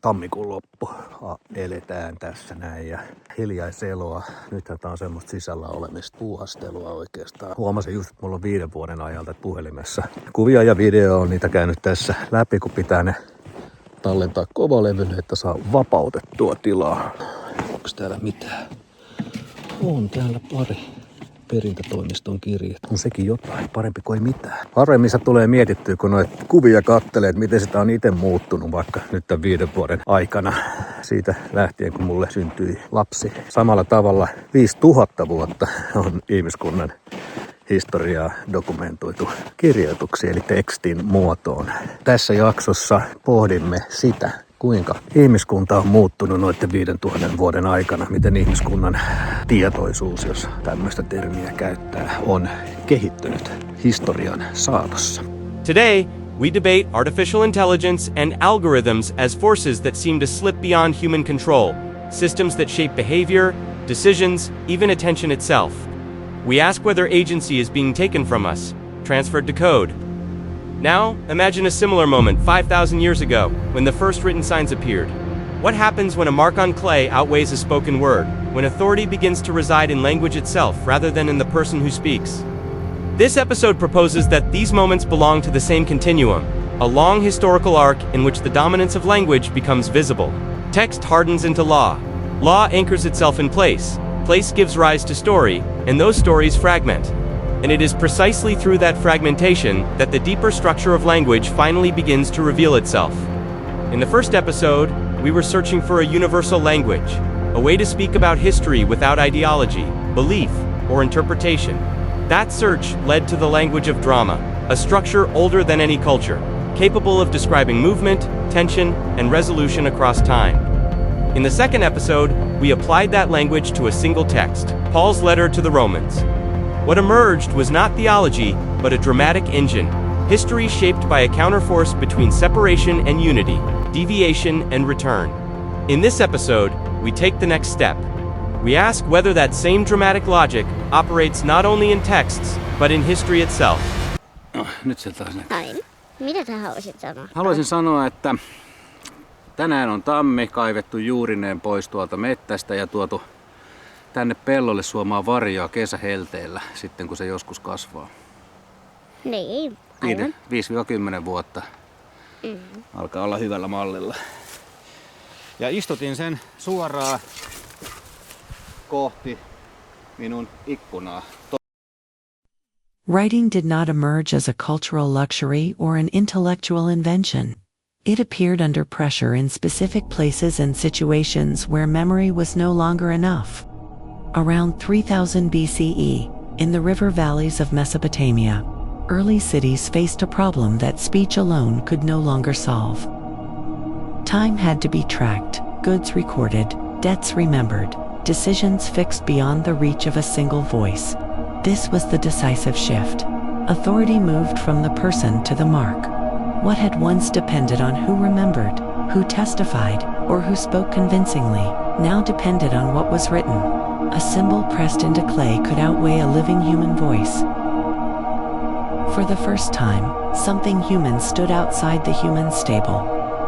tammikuun loppu eletään tässä näin ja hiljaiseloa. Nythän tää on semmoista sisällä olemista puuhastelua oikeastaan. Huomasin just, että mulla on 5 vuoden ajalta puhelimessa kuvia ja video on niitä käynyt tässä läpi, kun pitää ne tallentaa kovalevylle, että saa vapautettua tilaa. Onks täällä mitään? On täällä pari perintätoimiston kirjat. On sekin jotain, parempi kuin ei mitään. Harvemmin se tulee mietittyä, kun noita kuvia kattelee, että miten sitä on itse muuttunut vaikka nyt tämän 5 vuoden aikana. Siitä lähtien, kun mulle syntyi lapsi. Samalla tavalla 5000 vuotta on ihmiskunnan historiaa dokumentoitu kirjoituksia, eli tekstin muotoon. Tässä jaksossa pohdimme sitä, kuinka ihmiskunta on muuttunut noiden 5000 vuoden aikana, miten ihmiskunnan tietoisuus, jos tämmöistä termiä käyttää, on kehittynyt historian saatossa. Today, we debate artificial intelligence and algorithms as forces that seem to slip beyond human control, systems that shape behavior, decisions, even attention itself. We ask whether agency is being taken from us, transferred to code. Now, imagine a similar moment 5,000 years ago, when the first written signs appeared. What happens when a mark on clay outweighs a spoken word, when authority begins to reside in language itself rather than in the person who speaks? This episode proposes that these moments belong to the same continuum, a long historical arc in which the dominance of language becomes visible. Text hardens into law. Law anchors itself in place. Place gives rise to story, and those stories fragment. And it is precisely through that fragmentation that the deeper structure of language finally begins to reveal itself. In the first episode, we were searching for a universal language, a way to speak about history without ideology, belief, or interpretation. That search led to the language of drama, a structure older than any culture, capable of describing movement, tension, and resolution across time. In the second episode, we applied that language to a single text, Paul's letter to the Romans. What emerged was not theology, but a dramatic engine, history shaped by a counterforce between separation and unity, deviation and return. In this episode, we take the next step. We ask whether that same dramatic logic operates not only in texts, but in history itself. No, nyt se taas näkyy. Ai, mitä sä haluaisit sanoa? Haluaisin sanoa, että tänään on tammi kaivettu juurineen pois tuolta mettästä ja tuotu tänne pellolle suomaa varjoa kesähelteellä sitten, kun se joskus kasvaa. Niin, aivan. 5-10 vuotta. Alkaa olla hyvällä mallilla. Ja istutin sen suoraan kohti minun ikkunaa. Writing did not emerge as a cultural luxury or an intellectual invention. It appeared under pressure in specific places and situations where memory was no longer enough. Around 3000 BCE, in the river valleys of Mesopotamia, early cities faced a problem that speech alone could no longer solve. Time had to be tracked, goods recorded, debts remembered, decisions fixed beyond the reach of a single voice. This was the decisive shift. Authority moved from the person to the mark. What had once depended on who remembered, who testified, or who spoke convincingly, now depended on what was written. A symbol pressed into clay could outweigh a living human voice. For the first time, something human stood outside the human stable.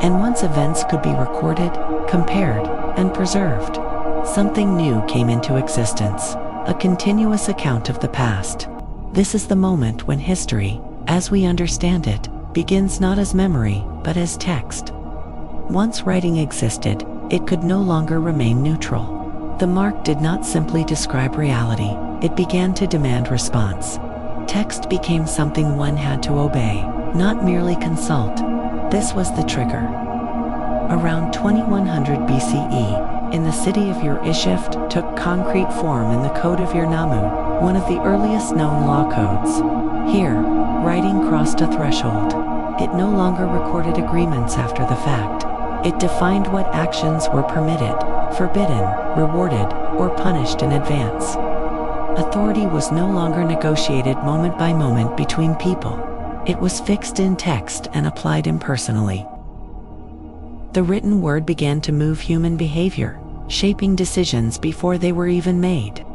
And once events could be recorded, compared, and preserved, something new came into existence, a continuous account of the past. This is the moment when history, as we understand it, begins not as memory, but as text. Once writing existed, it could no longer remain neutral. The mark did not simply describe reality, it began to demand response. Text became something one had to obey, not merely consult. This was the trigger. Around 2100 BCE, in the city of Ur-Ishift took concrete form in the Code of Ur-Nammu, one of the earliest known law codes. Here, writing crossed a threshold. It no longer recorded agreements after the fact. It defined what actions were permitted, forbidden, rewarded, or punished in advance. Authority was no longer negotiated moment by moment between people. It was fixed in text and applied impersonally. The written word began to move human behavior, shaping decisions before they were even made.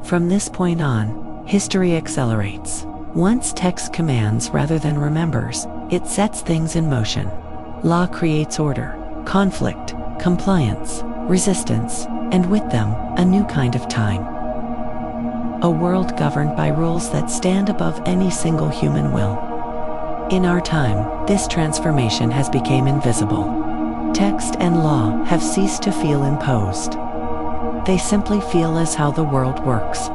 From this point on, history accelerates. Once text commands rather than remembers, it sets things in motion. Law creates order, conflict, compliance, resistance, and with them, a new kind of time. A world governed by rules that stand above any single human will. In our time, this transformation has become invisible. Text and law have ceased to feel imposed. They simply feel as how the world works.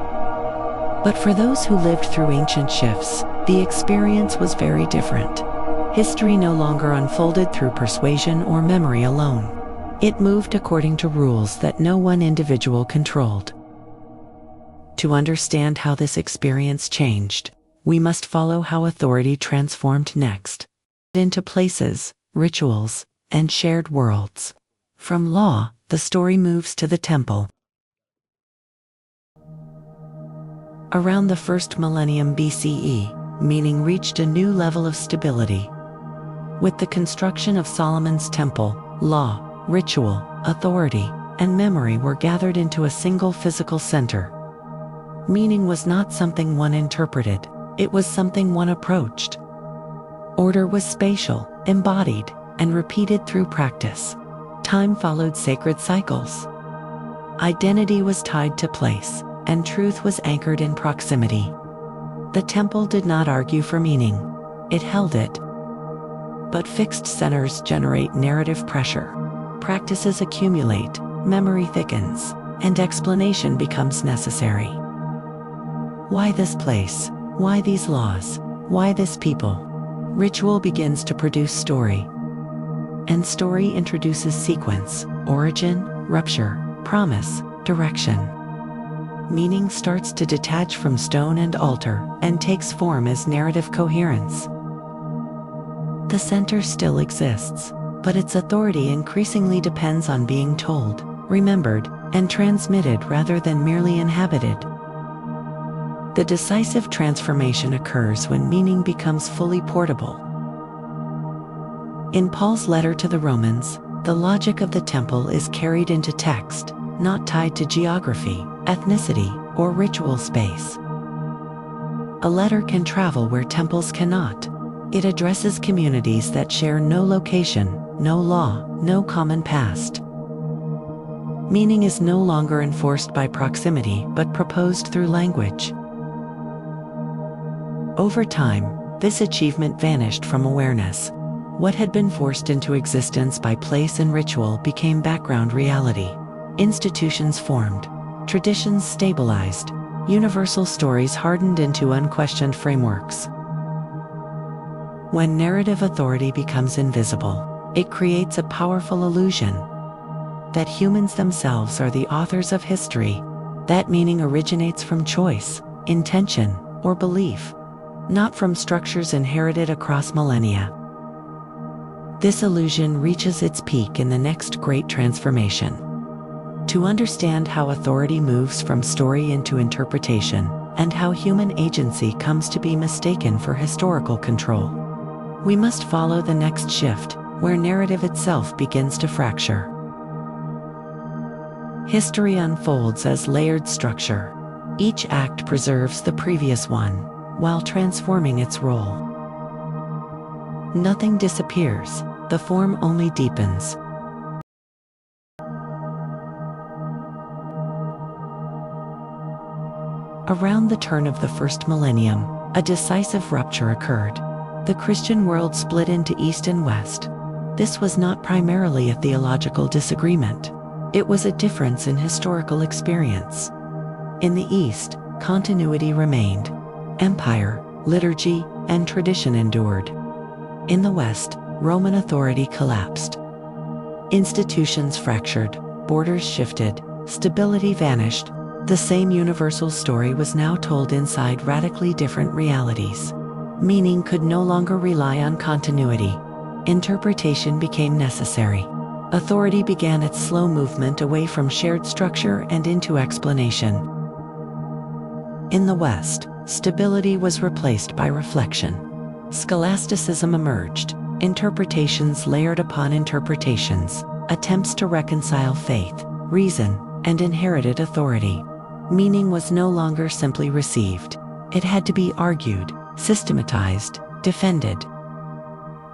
But for those who lived through ancient shifts, the experience was very different. History no longer unfolded through persuasion or memory alone. It moved according to rules that no one individual controlled. To understand how this experience changed, we must follow how authority transformed next into places, rituals, and shared worlds. From law, the story moves to the temple. Around the first millennium BCE, meaning reached a new level of stability. With the construction of Solomon's temple, law, ritual, authority, and memory were gathered into a single physical center. Meaning was not something one interpreted, it was something one approached. Order was spatial, embodied, and repeated through practice. Time followed sacred cycles. Identity was tied to place, and truth was anchored in proximity. The temple did not argue for meaning, it held it. But fixed centers generate narrative pressure. Practices accumulate, memory thickens, and explanation becomes necessary. Why this place? Why these laws? Why this people? Ritual begins to produce story. And story introduces sequence, origin, rupture, promise, direction. Meaning starts to detach from stone and altar and takes form as narrative coherence. The center still exists, but its authority increasingly depends on being told, remembered, and transmitted rather than merely inhabited. The decisive transformation occurs when meaning becomes fully portable. In Paul's letter to the Romans, the logic of the temple is carried into text, not tied to geography, ethnicity, or ritual space. A letter can travel where temples cannot. It addresses communities that share no location, no law, no common past. Meaning is no longer enforced by proximity but proposed through language. Over time, this achievement vanished from awareness. What had been forced into existence by place and ritual became background reality. Institutions formed, traditions stabilized, universal stories hardened into unquestioned frameworks. When narrative authority becomes invisible, it creates a powerful illusion that humans themselves are the authors of history. That meaning originates from choice, intention, or belief, not from structures inherited across millennia. This illusion reaches its peak in the next great transformation. To understand how authority moves from story into interpretation, and how human agency comes to be mistaken for historical control, we must follow the next shift, where narrative itself begins to fracture. History unfolds as layered structure. Each act preserves the previous one, while transforming its role. Nothing disappears, the form only deepens. Around the turn of the first millennium, a decisive rupture occurred. The Christian world split into East and West. This was not primarily a theological disagreement. It was a difference in historical experience. In the East, continuity remained. Empire, liturgy, and tradition endured. In the West, Roman authority collapsed. Institutions fractured, borders shifted, stability vanished. The same universal story was now told inside radically different realities. Meaning could no longer rely on continuity. Interpretation became necessary. Authority began its slow movement away from shared structure and into explanation. In the West, stability was replaced by reflection. Scholasticism emerged, interpretations layered upon interpretations, attempts to reconcile faith, reason, and inherited authority. Meaning was no longer simply received. It had to be argued, systematized, defended.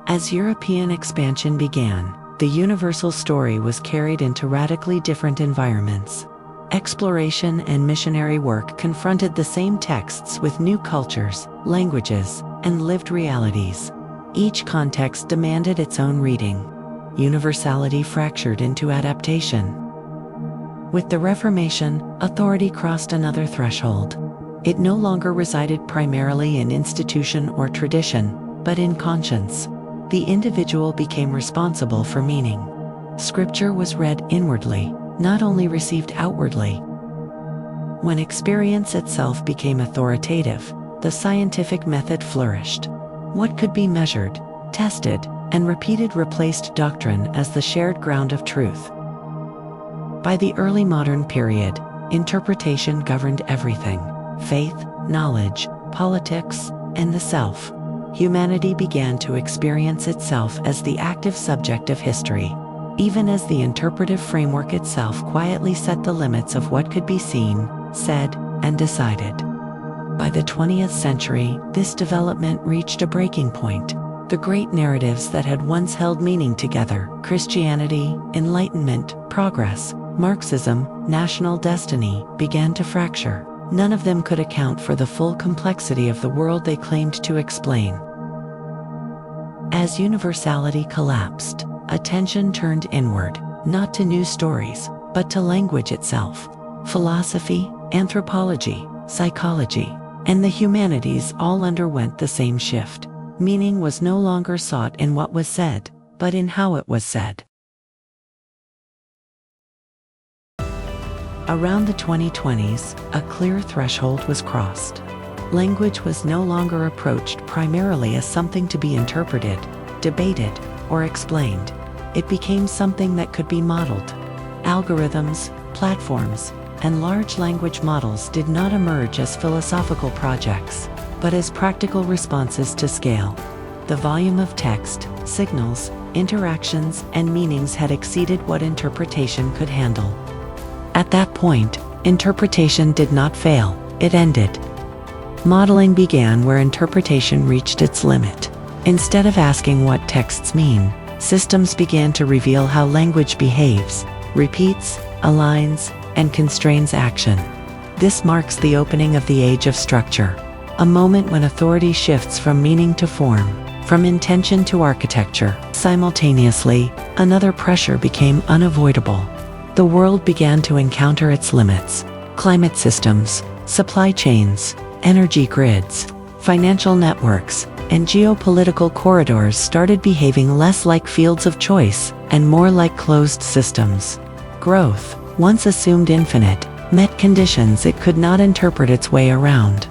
As European expansion began, the universal story was carried into radically different environments. Exploration and missionary work confronted the same texts with new cultures, languages, and lived realities. Each context demanded its own reading. Universality fractured into adaptation. With the Reformation, authority crossed another threshold. It no longer resided primarily in institution or tradition, but in conscience. The individual became responsible for meaning. Scripture was read inwardly, not only received outwardly. When experience itself became authoritative, the scientific method flourished. What could be measured, tested, and repeated replaced doctrine as the shared ground of truth. By the early modern period, interpretation governed everything: faith, knowledge, politics, and the self. Humanity began to experience itself as the active subject of history, even as the interpretive framework itself quietly set the limits of what could be seen, said, and decided. By the 20th century, this development reached a breaking point. The great narratives that had once held meaning together, Christianity, Enlightenment, progress, Marxism, national destiny, began to fracture. None of them could account for the full complexity of the world they claimed to explain. As universality collapsed, attention turned inward, not to new stories, but to language itself. Philosophy, anthropology, psychology, and the humanities all underwent the same shift. Meaning was no longer sought in what was said, but in how it was said. Around the 2020s, a clear threshold was crossed. Language was no longer approached primarily as something to be interpreted, debated, or explained. It became something that could be modeled. Algorithms, platforms, and large language models did not emerge as philosophical projects, but as practical responses to scale. The volume of text, signals, interactions, and meanings had exceeded what interpretation could handle. At that point, interpretation did not fail, it ended. Modeling began where interpretation reached its limit. Instead of asking what texts mean, systems began to reveal how language behaves, repeats, aligns, and constrains action. This marks the opening of the age of structure, a moment when authority shifts from meaning to form, from intention to architecture. Simultaneously, another pressure became unavoidable. The world began to encounter its limits. Climate systems, supply chains, energy grids, financial networks, and geopolitical corridors started behaving less like fields of choice and more like closed systems. Growth, once assumed infinite, met conditions it could not interpret its way around.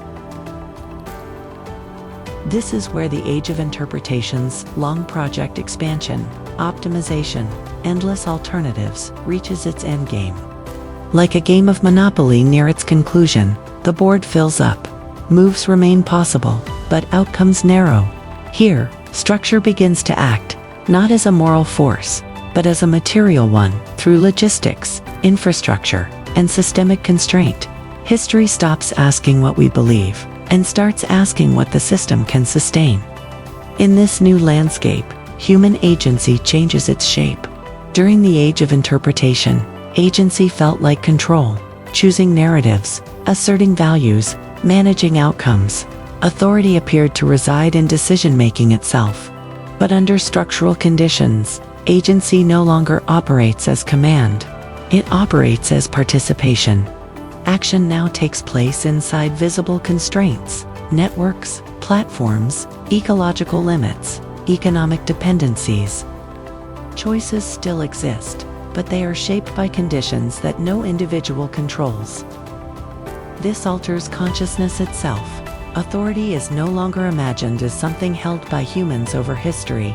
This is where the age of interpretations, long project expansion, optimization, endless alternatives, reaches its endgame. Like a game of Monopoly near its conclusion, the board fills up. Moves remain possible, but outcomes narrow. Here, structure begins to act, not as a moral force, but as a material one, through logistics, infrastructure, and systemic constraint. History stops asking what we believe, and starts asking what the system can sustain. In this new landscape, human agency changes its shape. During the age of interpretation, agency felt like control, choosing narratives, asserting values, managing outcomes. Authority appeared to reside in decision-making itself. But under structural conditions, agency no longer operates as command. It operates as participation. Action now takes place inside visible constraints, networks, platforms, ecological limits, economic dependencies. Choices still exist, but they are shaped by conditions that no individual controls. This alters consciousness itself. Authority is no longer imagined as something held by humans over history,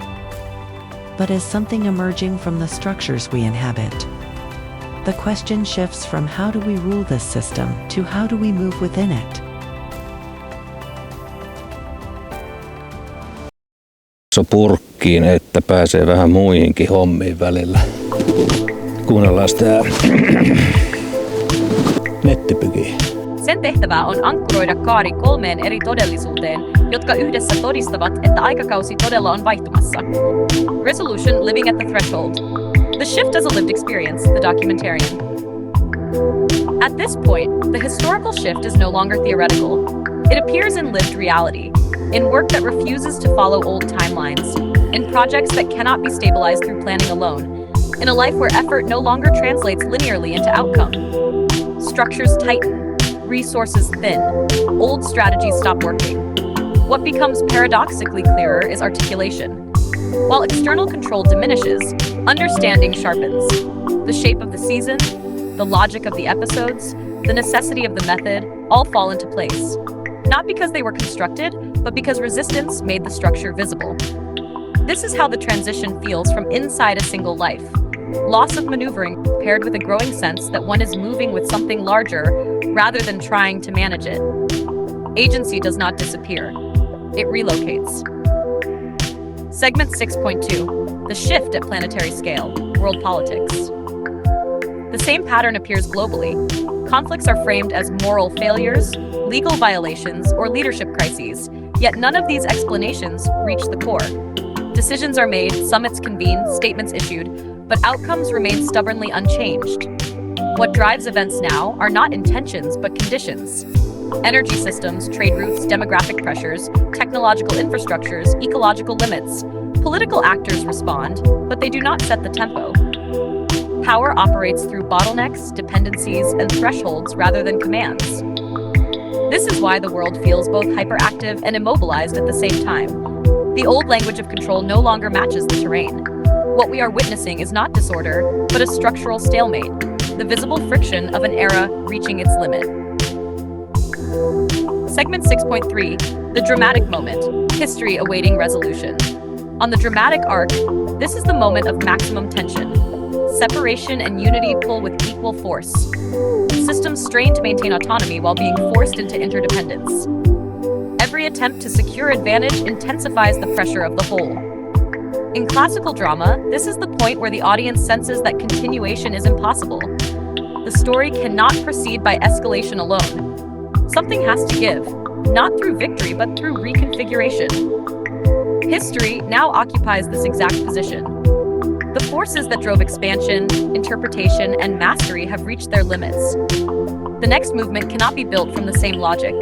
but as something emerging from the structures we inhabit. The question shifts from how do we rule this system to how do we move within it. Purkkiin, että pääsee vähän muihinkin hommiin välillä. Kuunnellaan sitä nettipykiä. Sen tehtävä on ankkuroida kaari 3 eri todellisuuteen, jotka yhdessä todistavat, että että aikakausi todella on vaihtumassa. Resolution living at the threshold. The shift as a lived experience, the documentarian. At this point, the historical shift is no longer theoretical. It appears in lived reality, in work that refuses to follow old timelines, in projects that cannot be stabilized through planning alone, in a life where effort no longer translates linearly into outcome. Structures tighten, resources thin, old strategies stop working. What becomes paradoxically clearer is articulation. While external control diminishes, understanding sharpens. The shape of the season, the logic of the episodes, the necessity of the method all fall into place. Not because they were constructed, but because resistance made the structure visible. This is how the transition feels from inside a single life. Loss of maneuvering paired with a growing sense that one is moving with something larger rather than trying to manage it. Agency does not disappear. It relocates. Segment 6.2, The Shift at Planetary Scale, World Politics. The same pattern appears globally. Conflicts are framed as moral failures, legal violations, or leadership crises, yet none of these explanations reach the core. Decisions are made, summits convened, statements issued, but outcomes remain stubbornly unchanged. What drives events now are not intentions, but conditions. Energy systems, trade routes, demographic pressures, technological infrastructures, ecological limits. Political actors respond, but they do not set the tempo. Power operates through bottlenecks, dependencies, and thresholds rather than commands. This is why the world feels both hyperactive and immobilized at the same time. The old language of control no longer matches the terrain. What we are witnessing is not disorder, but a structural stalemate, the visible friction of an era reaching its limit. Segment 6.3, The Dramatic Moment, History Awaiting Resolution. On the dramatic arc, this is the moment of maximum tension. Separation and unity pull with equal force. Systems strain to maintain autonomy while being forced into interdependence. Every attempt to secure advantage intensifies the pressure of the whole. In classical drama, this is the point where the audience senses that continuation is impossible. The story cannot proceed by escalation alone. Something has to give, not through victory, but through reconfiguration. History now occupies this exact position. The forces that drove expansion, interpretation, and mastery have reached their limits. The next movement cannot be built from the same logic.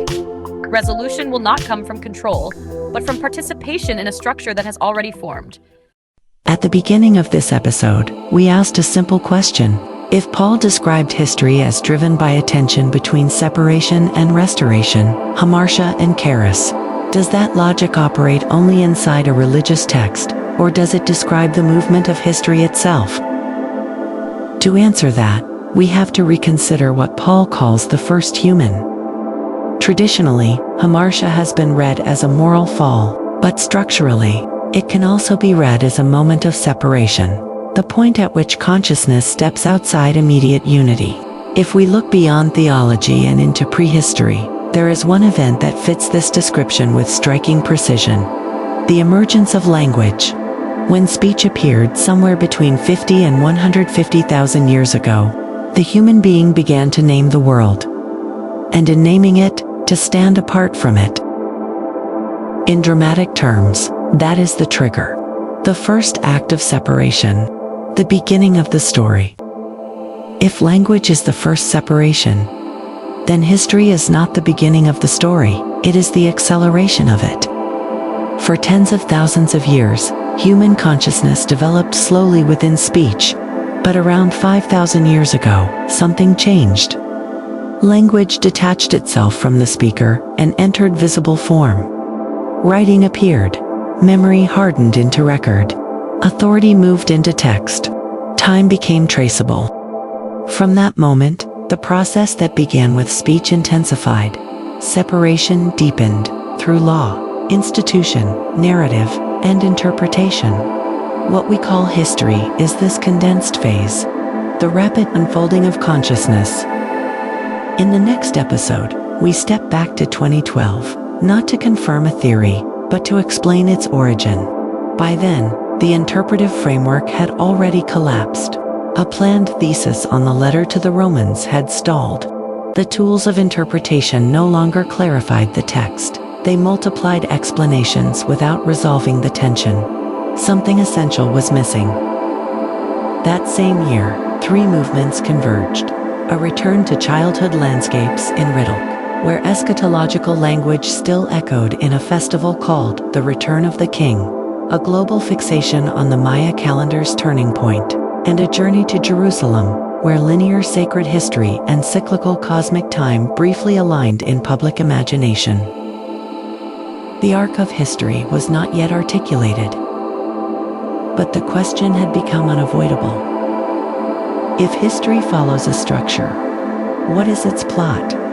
Resolution will not come from control, but from participation in a structure that has already formed. At the beginning of this episode, we asked a simple question. If Paul described history as driven by a tension between separation and restoration, hamartia and charis, does that logic operate only inside a religious text, or does it describe the movement of history itself? To answer that, we have to reconsider what Paul calls the first human. Traditionally, hamartia has been read as a moral fall, but structurally, it can also be read as a moment of separation, the point at which consciousness steps outside immediate unity. If we look beyond theology and into prehistory, there is one event that fits this description with striking precision: the emergence of language. When speech appeared somewhere between 50 and 150,000 years ago, the human being began to name the world. And in naming it, to stand apart from it. In dramatic terms, that is the trigger. The first act of separation. The beginning of the story. If language is the first separation, then history is not the beginning of the story, it is the acceleration of it. For tens of thousands of years, human consciousness developed slowly within speech, but around 5,000 years ago, something changed. Language detached itself from the speaker and entered visible form. Writing appeared. Memory hardened into record. Authority moved into text. Time became traceable. From that moment, the process that began with speech intensified. Separation deepened through law, institution, narrative, and interpretation. What we call history is this condensed phase, the rapid unfolding of consciousness. In the next episode, we step back to 2012, not to confirm a theory, but to explain its origin. By then, the interpretive framework had already collapsed. A planned thesis on the letter to the Romans had stalled. The tools of interpretation no longer clarified the text. They multiplied explanations without resolving the tension. Something essential was missing. That same year, three movements converged. A return to childhood landscapes in Riddelk, where eschatological language still echoed in a festival called The Return of the King, a global fixation on the Maya calendar's turning point, and a journey to Jerusalem, where linear sacred history and cyclical cosmic time briefly aligned in public imagination. The arc of history was not yet articulated, but the question had become unavoidable. If history follows a structure, what is its plot?